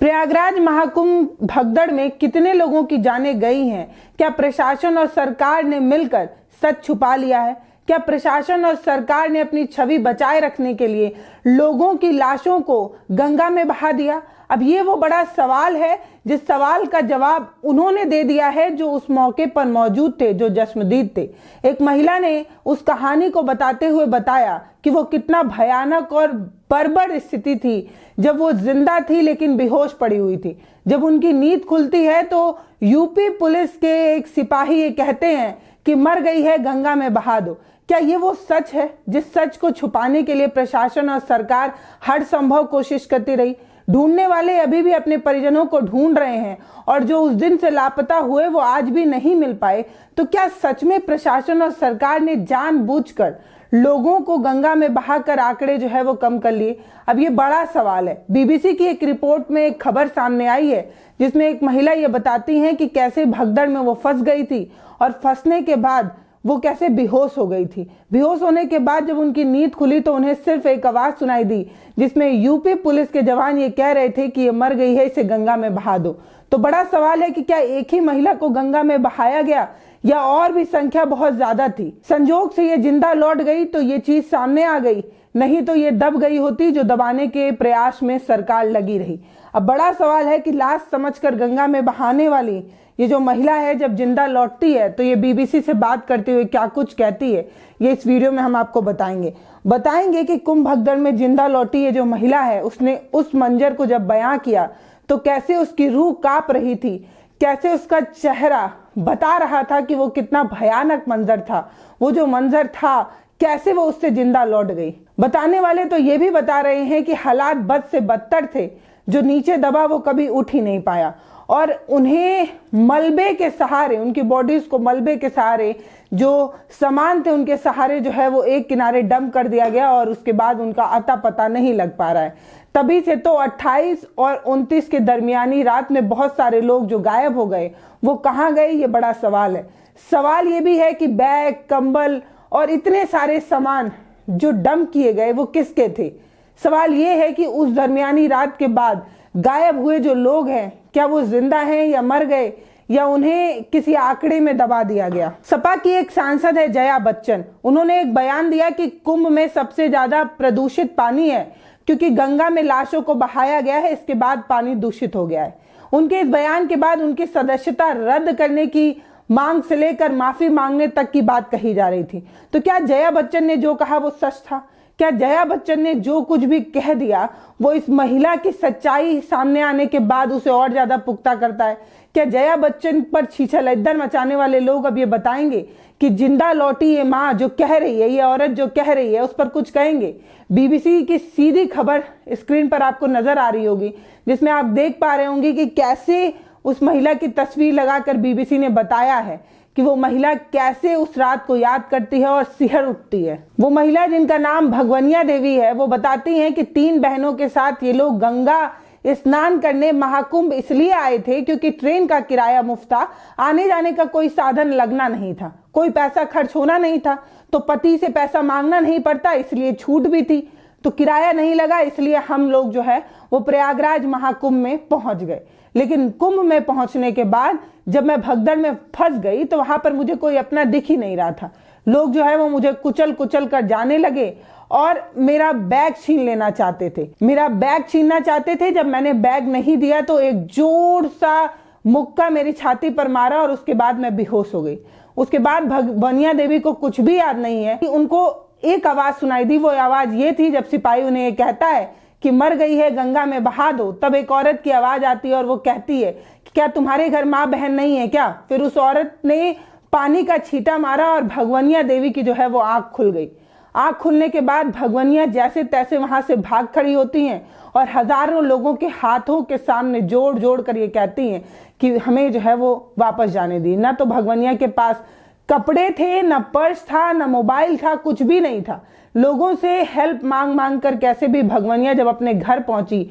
प्रयागराज महाकुंभ भगदड़ में कितने लोगों की जानें गई हैं? क्या प्रशासन और सरकार ने मिलकर सच छुपा लिया है? क्या प्रशासन और सरकार ने अपनी छवि बचाए रखने के लिए लोगों की लाशों को गंगा में बहा दिया? अब ये वो बड़ा सवाल है जिस सवाल का जवाब उन्होंने दे दिया है जो उस मौके पर मौजूद थे, जो जश्मदीद थे। एक महिला ने उस कहानी को बताते हुए बताया कि वो कितना भयानक और बर्बर स्थिति थी जब वो जिंदा थी लेकिन बेहोश पड़ी हुई थी। जब उनकी नींद खुलती है तो यूपी पुलिस के एक सिपाही ये कहते हैं कि मर गई है, गंगा में बहा दो। क्या ये वो सच है जिस सच को छुपाने के लिए प्रशासन और सरकार हर संभव कोशिश करती रही? ढूंढने वाले अभी भी अपने परिजनों को ढूंढ रहे हैं और जो उस दिन से लापता हुए वो आज भी नहीं मिल पाए। तो क्या सच में प्रशासन और सरकार ने जानबूझकर लोगों को गंगा में बहाकर आंकड़े जो है वो कम कर लिए? अब ये बड़ा सवाल है। बीबीसी की एक रिपोर्ट में एक खबर सामने आई है जिसमें एक महिला ये बताती हैं कि कैसे भगदड़ में वो फंस गई थी और फंसने के बाद वो कैसे बेहोश हो गई थी। बेहोश होने के बाद जब उनकी नींद खुली तो उन्हें सिर्फ एक आवाज सुनाई दी जिसमें यूपी पुलिस के जवान ये कह रहे थे कि ये मर गई है, इसे गंगा में बहा दो। तो बड़ा सवाल है कि क्या एक ही महिला को गंगा में बहाया गया या और भी संख्या बहुत ज्यादा थी? संजोग से ये जिंदा लौट गई तो ये चीज सामने आ गई, नहीं तो ये दब गई होती जो दबाने के प्रयास में सरकार लगी रही। अब बड़ा सवाल है कि लाश समझकर गंगा में बहाने वाली ये जो महिला है जब जिंदा लौटती है तो ये बीबीसी से बात करते हुए क्या कुछ कहती है, ये इस वीडियो में हम आपको बताएंगे कि कुंभ भगदड़ में जिंदा लौटी ये जो महिला है उसने उस मंजर को जब बयां किया तो कैसे उसकी रूह कांप रही थी, कैसे उसका चेहरा बता रहा था कि वो कितना भयानक मंजर था। वो जो मंजर था कैसे वो उससे जिंदा लौट गई। बताने वाले तो ये भी बता रहे हैं कि हालात बद से बदतर थे, जो नीचे दबा वो कभी उठ ही नहीं पाया और उन्हें मलबे के सहारे, उनकी बॉडीज को मलबे के सहारे जो सामान थे उनके सहारे जो है वो एक किनारे डंप कर दिया गया और उसके बाद उनका अता पता नहीं लग पा रहा है। तभी से तो 28 और 29 के दरमियानी रात में बहुत सारे लोग जो गायब हो गए वो कहाँ गए, ये बड़ा सवाल है। सवाल ये भी है कि बैग, कंबल और इतने सारे सामान जो डंप किए गए वो किसके थे? सवाल ये है कि उस दरमियानी रात के बाद गायब हुए जो लोग हैं क्या वो जिंदा हैं या मर गए या उन्हें किसी आंकड़े में दबा दिया गया? सपा की एक सांसद है जया बच्चन, उन्होंने एक बयान दिया कि कुंभ में सबसे ज्यादा प्रदूषित पानी है क्योंकि गंगा में लाशों को बहाया गया है, इसके बाद पानी दूषित हो गया है। उनके इस बयान के बाद उनकी सदस्यता रद्द करने की मांग से लेकर माफी मांगने तक की बात कही जा रही थी। तो क्या जया बच्चन ने जो कहा वो सच था? क्या जया बच्चन ने जो कुछ भी कह दिया वो इस महिला की सच्चाई सामने आने के बाद उसे और ज्यादा पुख्ता करता है? क्या जया बच्चन पर छीछलद्दर मचाने वाले लोग अब ये बताएंगे कि जिंदा लौटी ये माँ जो कह रही है, ये औरत जो कह रही है उस पर कुछ कहेंगे? बीबीसी की सीधी खबर स्क्रीन पर आपको नजर आ रही होगी जिसमें आप देख पा रहे होंगे कि कैसे उस महिला की तस्वीर लगाकर बीबीसी ने बताया है कि वो महिला कैसे उस रात को याद करती है और सिहर उठती है। वो महिला जिनका नाम भगवनिया देवी है वो बताती हैं कि 3 बहनों के साथ ये लोग गंगा स्नान करने महाकुंभ इसलिए आए थे क्योंकि ट्रेन का किराया मुफ्त था, आने जाने का कोई साधन लगना नहीं था, कोई पैसा खर्च होना नहीं था, तो पति से पैसा मांगना नहीं पड़ता इसलिए छूट भी थी, तो किराया नहीं लगा इसलिए हम लोग जो है वो प्रयागराज महाकुंभ में पहुंच गए। लेकिन कुंभ में पहुंचने के बाद जब मैं भगदड़ में फंस गई तो वहां पर मुझे कोई अपना दिख ही नहीं रहा था। लोग जो है वो मुझे कुचल कुचल कर जाने लगे और मेरा बैग छीन लेना चाहते थे, मेरा बैग छीनना चाहते थे। जब मैंने बैग नहीं दिया तो एक जोर सा मुक्का मेरी छाती पर मारा और उसके बाद मैं बेहोश हो गई। उसके बाद भगवनिया देवी को कुछ भी याद नहीं है कि उनको एक आवाज सुनाई दी। वो आवाज ये थी जब सिपाही उन्हें ये कहता है कि मर गई है, गंगा में बहा दो, तब एक औरत की आवाज आती है और वो कहती है कि क्या तुम्हारे घर माँ बहन नहीं है क्या? फिर उस औरत ने पानी का छींटा मारा और भगवनिया देवी की जो है वो आंख खुल गई। आंख खुलने के बाद भगवनिया जैसे तैसे वहां से भाग खड़ी होती हैं और हजारों लोगों के हाथों के सामने जोड़ जोड़ कर ये कहती हैं कि हमें जो है वो वापस जाने दी। ना तो भगवनिया के पास कपड़े थे, ना पर्स था, ना मोबाइल था, कुछ भी नहीं था। लोगों से हेल्प मांग मांग कर कैसे भी भगवनिया जब अपने घर पहुंची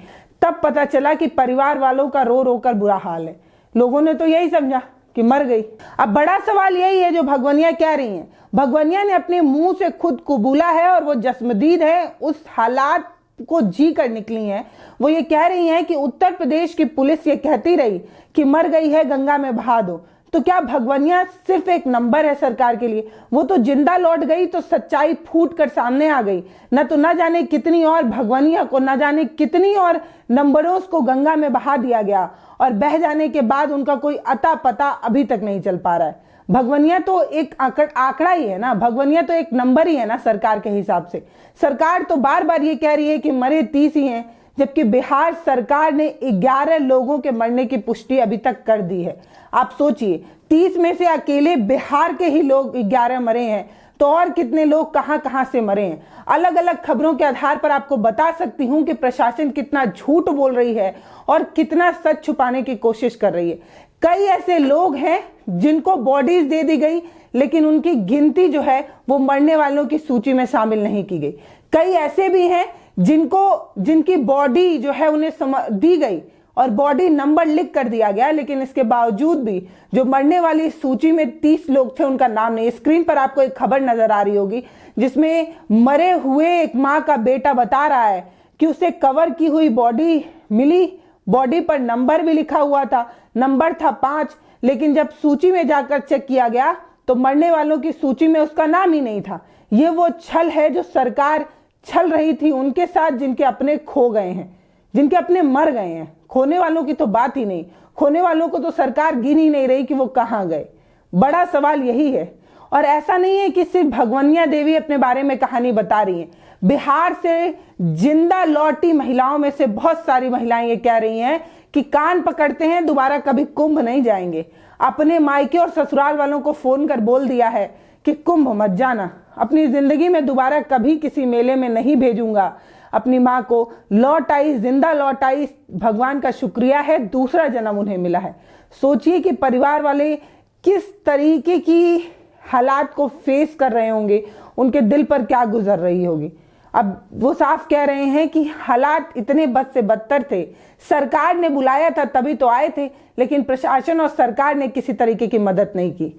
तब पता चला कि परिवार वालों का रो रो कर बुरा हाल है। लोगों ने तो यही समझा कि मर गई। अब बड़ा सवाल यही है जो भगवनिया कह रही हैं। भगवनिया ने अपने मुंह से खुद कबूला है और वो जश्मदीद है उस हालात को जी कर निकली हैं। वो ये कह रही हैं कि उत्तर प्रदेश की पुलिस ये कहती रही कि मर गई है गंगा में बहा दो, तो क्या भगवनिया सिर्फ एक नंबर है सरकार के लिए? वो तो जिंदा लौट गई तो सच्चाई फूट कर सामने आ गई। न जाने कितनी और भगवनिया को न जाने कितनी और नंबरों को गंगा में बहा दिया गया और बह जाने के बाद उनका कोई अता पता अभी तक नहीं चल पा रहा है। भगवनिया तो एक आंकड़ा ही है ना, भगवनिया तो एक नंबर ही है ना सरकार के हिसाब से। सरकार तो बार बार ये कह रही है कि मरे 30 ही हैं, जबकि बिहार सरकार ने 11 लोगों के मरने की पुष्टि अभी तक कर दी है। आप सोचिए, 30 में से अकेले बिहार के ही लोग 11 मरे हैं, तो और कितने लोग कहां से मरे हैं। अलग अलग खबरों के आधार पर आपको बता सकती हूं कि प्रशासन कितना झूठ बोल रही है और कितना सच छुपाने की कोशिश कर रही है। कई ऐसे लोग हैं जिनको बॉडीज दे दी गई, लेकिन उनकी गिनती जो है वो मरने वालों की सूची में शामिल नहीं की गई। कई ऐसे भी हैं जिनकी बॉडी जो है उन्हें दी गई और बॉडी नंबर लिख कर दिया गया, लेकिन इसके बावजूद भी जो मरने वाली सूची में 30 लोग थे उनका नाम नहीं। स्क्रीन पर आपको एक खबर नजर आ रही होगी जिसमें मरे हुए एक माँ का बेटा बता रहा है कि उसे कवर की हुई बॉडी मिली, बॉडी पर नंबर भी लिखा हुआ था, नंबर था 5, लेकिन जब सूची में जाकर चेक किया गया तो मरने वालों की सूची में उसका नाम ही नहीं था। ये वो छल है जो सरकार छल रही थी उनके साथ जिनके अपने खो गए हैं, जिनके अपने मर गए हैं। खोने वालों की तो बात ही नहीं, खोने वालों को तो सरकार गिन ही नहीं रही कि वो कहां गए। बड़ा सवाल यही है। और ऐसा नहीं है कि सिर्फ भगवनिया देवी अपने बारे में कहानी बता रही हैं। बिहार से जिंदा लौटी महिलाओं में से बहुत सारी महिलाएं ये कह रही हैं कि कान पकड़ते हैं, दोबारा कभी कुंभ नहीं जाएंगे। अपने मायके और ससुराल वालों को फोन कर बोल दिया है कि कुंभ मत जाना, अपनी जिंदगी में दोबारा कभी किसी मेले में नहीं भेजूंगा। अपनी माँ को लौट आई, जिंदा लौट आई, भगवान का शुक्रिया है, दूसरा जन्म उन्हें मिला है। सोचिए कि परिवार वाले किस तरीके की हालात को फेस कर रहे होंगे, उनके दिल पर क्या गुजर रही होगी। अब वो साफ कह रहे हैं कि हालात इतने बद से बदतर थे, सरकार ने बुलाया था तभी तो आए थे, लेकिन प्रशासन और सरकार ने किसी तरीके की मदद नहीं की।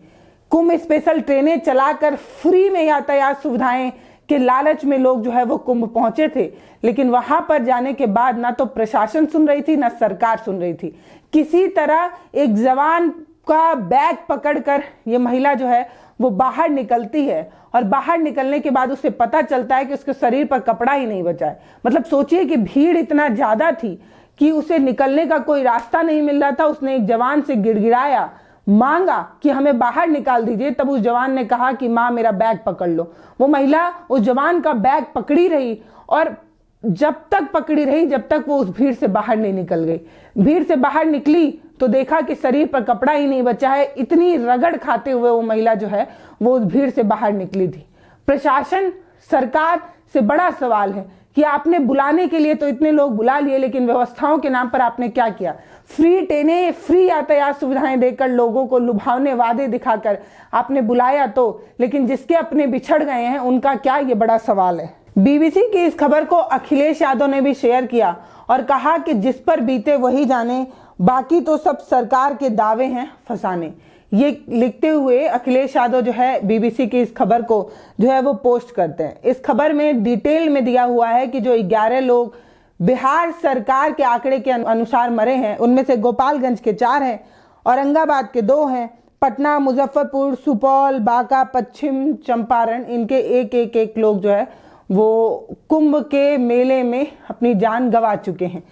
कुंभ स्पेशल ट्रेनें चलाकर फ्री में यातायात सुविधाएं के लालच में लोग जो है वो कुंभ पहुंचे थे, लेकिन वहां पर जाने के बाद ना तो प्रशासन सुन रही थी ना सरकार सुन रही थी। किसी तरह एक जवान का बैग पकड़कर ये महिला जो है वो बाहर निकलती है और बाहर निकलने के बाद उसे पता चलता है कि उसके शरीर पर कपड़ा ही नहीं बचा है। मतलब सोचिए कि भीड़ इतना ज्यादा थी कि उसे निकलने का कोई रास्ता नहीं मिल रहा था। उसने एक जवान से गिड़गिड़ाया, मांगा कि हमें बाहर निकाल दीजिए, तब उस जवान ने कहा कि माँ मेरा बैग पकड़ लो। वो महिला उस जवान का बैग पकड़ी रही और जब तक पकड़ी रही जब तक वो उस भीड़ से बाहर नहीं निकल गई। भीड़ से बाहर निकली तो देखा कि शरीर पर कपड़ा ही नहीं बचा है। इतनी रगड़ खाते हुए वो महिला जो है वो उस भीड़ से बाहर निकली थी। प्रशासन, सरकार से बड़ा सवाल है कि आपने बुलाने के लिए तो इतने लोग बुला लिए, लेकिन व्यवस्थाओं के नाम पर आपने क्या किया? फ्री ट्रेनें, फ्री यातायात सुविधाएं देकर, लोगों को लुभावने वादे दिखाकर आपने बुलाया तो, लेकिन जिसके अपने बिछड़ गए हैं उनका क्या? ये बड़ा सवाल है। बीबीसी की इस खबर को अखिलेश यादव ने भी शेयर किया और कहा कि जिस पर बीते वही जाने, बाकी तो सब सरकार के दावे हैं फंसाने। ये लिखते हुए अखिलेश यादव जो है बीबीसी की इस खबर को जो है वो पोस्ट करते हैं। इस खबर में डिटेल में दिया हुआ है कि जो 11 लोग बिहार सरकार के आंकड़े के अनुसार मरे हैं, उनमें से गोपालगंज के 4 हैं, औरंगाबाद के 2 हैं, पटना, मुजफ्फरपुर, सुपौल, बांका, पश्चिम चंपारण, इनके एक लोग जो है वो कुंभ के मेले में अपनी जान गंवा चुके हैं।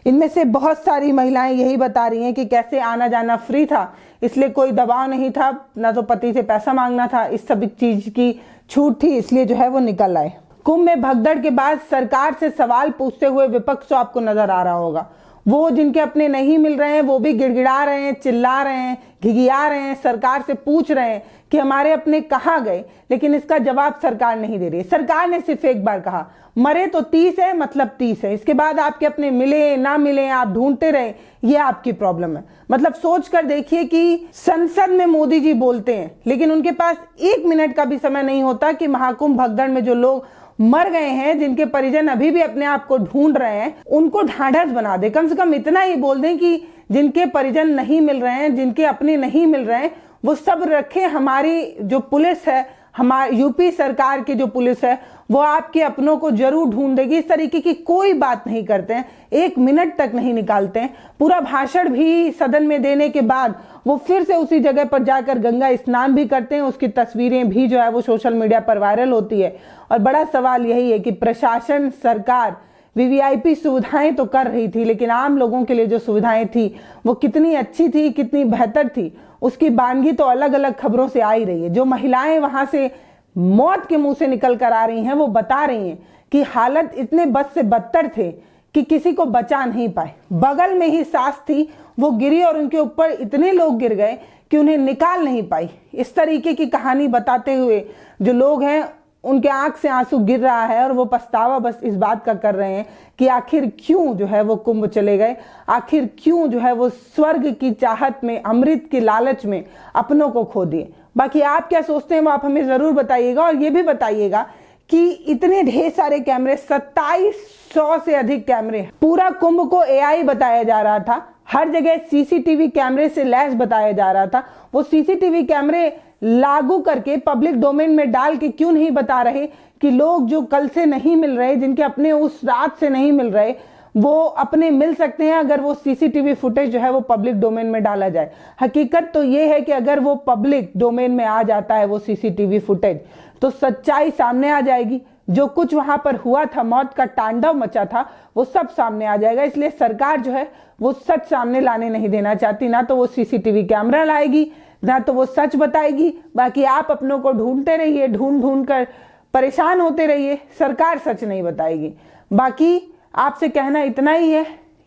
इनमें से बहुत सारी महिलाएं यही बता रही हैं कि कैसे आना जाना फ्री था, इसलिए कोई दबाव नहीं था, ना तो पति से पैसा मांगना था, इस सब चीज की छूट थी, इसलिए जो है वो निकल आए। कुंभ में भगदड़ के बाद सरकार से सवाल पूछते हुए विपक्ष तो आपको नजर आ रहा होगा। वो जिनके अपने नहीं मिल रहे हैं वो भी गिड़गिड़ा रहे हैं, चिल्ला रहे हैं, घिघिया रहे हैं, सरकार से पूछ रहे हैं कि हमारे अपने कहाँ गए, लेकिन इसका जवाब सरकार नहीं दे रही। सरकार ने सिर्फ एक बार कहा मरे तो 30 है, मतलब 30 है। इसके बाद आपके अपने मिले ना मिले, आप ढूंढते रहे, ये आपकी प्रॉब्लम है। मतलब सोच कर देखिए कि संसद में मोदी जी बोलते हैं, लेकिन उनके पास 1 मिनट का भी समय नहीं होता कि महाकुंभ भगदड़ में जो लोग मर गए हैं, जिनके परिजन अभी भी अपने आप को ढूंढ रहे हैं, उनको ढांढस बना दे। कम से कम इतना ही बोल दें कि जिनके परिजन नहीं मिल रहे हैं, जिनके अपने नहीं मिल रहे हैं, वो सब रखे। हमारी जो पुलिस है, हमारी यूपी सरकार की जो पुलिस है, वो आपके अपनों को जरूर ढूंढ देगी। इस तरीके की कोई बात नहीं करते हैं, 1 मिनट तक नहीं निकालते हैं। पूरा भाषण भी सदन में देने के बाद वो फिर से उसी जगह पर जाकर गंगा स्नान भी करते हैं। उसकी तस्वीरें भी जो है वो सोशल मीडिया पर वायरल होती है। और बड़ा सवाल यही है कि प्रशासन, सरकार वीवीआईपी सुविधाएं तो कर रही थी, लेकिन आम लोगों के लिए जो सुविधाएं थी वो कितनी अच्छी थी, कितनी बेहतर थी, उसकी बानगी तो अलग अलग खबरों से आ ही रही है। जो महिलाएं वहां से मौत के मुंह से निकल कर आ रही हैं, वो बता रही हैं कि हालत इतने बद से बदतर थे कि किसी को बचा नहीं पाए। बगल में ही सास थी, वो गिरी और उनके ऊपर इतने लोग गिर गए कि उन्हें निकाल नहीं पाई। इस तरीके की कहानी बताते हुए जो लोग हैं उनके आंख से आंसू गिर रहा है और वो पछतावा बस इस बात का कर रहे हैं कि आखिर क्यों जो है वो कुंभ चले गए, आखिर क्यों जो है वो स्वर्ग की चाहत में, अमृत के लालच में अपनों को खो दिए। बाकी आप क्या सोचते हैं वो आप हमें जरूर बताइएगा। और ये भी बताइएगा कि इतने ढेर सारे कैमरे, 2700 से अधिक कैमरे, पूरा कुंभ को एआई बताया जा रहा था, हर जगह सीसीटीवी कैमरे से लैस बताया जा रहा था। वो सीसीटीवी कैमरे लागू करके पब्लिक डोमेन में डाल के क्यों नहीं बता रहे कि लोग जो कल से नहीं मिल रहे, जिनके अपने उस रात से नहीं मिल रहे, वो अपने मिल सकते हैं अगर वो सीसीटीवी फुटेज जो है वो पब्लिक डोमेन में डाला जाए। हकीकत तो ये है कि अगर वो पब्लिक डोमेन में आ जाता है वो सीसीटीवी फुटेज, तो सच्चाई सामने आ जाएगी। जो कुछ वहां पर हुआ था, मौत का तांडव मचा था, वो सब सामने आ जाएगा। इसलिए सरकार जो है वो सच सामने लाने नहीं देना चाहती। ना तो वो सीसीटीवी कैमरा लाएगी, ना तो वो सच बताएगी। बाकी आप अपनों को ढूंढते रहिए, ढूंढ ढूंढ कर परेशान होते रहिए, सरकार सच नहीं बताएगी। बाकी आपसे कहना इतना ही है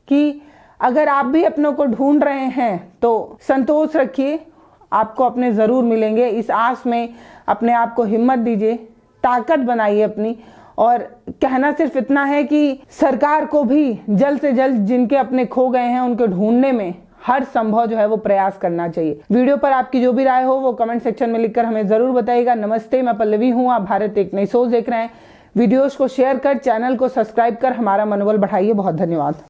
कि अगर आप भी अपनों को ढूंढ रहे हैं तो संतोष रखिए, आपको अपने जरूर मिलेंगे। इस आस में अपने आप को हिम्मत दीजिए, ताकत बनाइए अपनी। और कहना सिर्फ इतना है कि सरकार को भी जल्द से जल्द जिनके अपने खो गए हैं उनके ढूंढने में हर संभव जो है वो प्रयास करना चाहिए। वीडियो पर आपकी जो भी राय हो वो कमेंट सेक्शन में लिखकर हमें जरूर बताइएगा। नमस्ते, मैं पल्लवी हूँ, आप भारत एक नई सोच देख रहे हैं। वीडियोस को शेयर कर, चैनल को सब्सक्राइब कर हमारा मनोबल बढ़ाइए। बहुत धन्यवाद।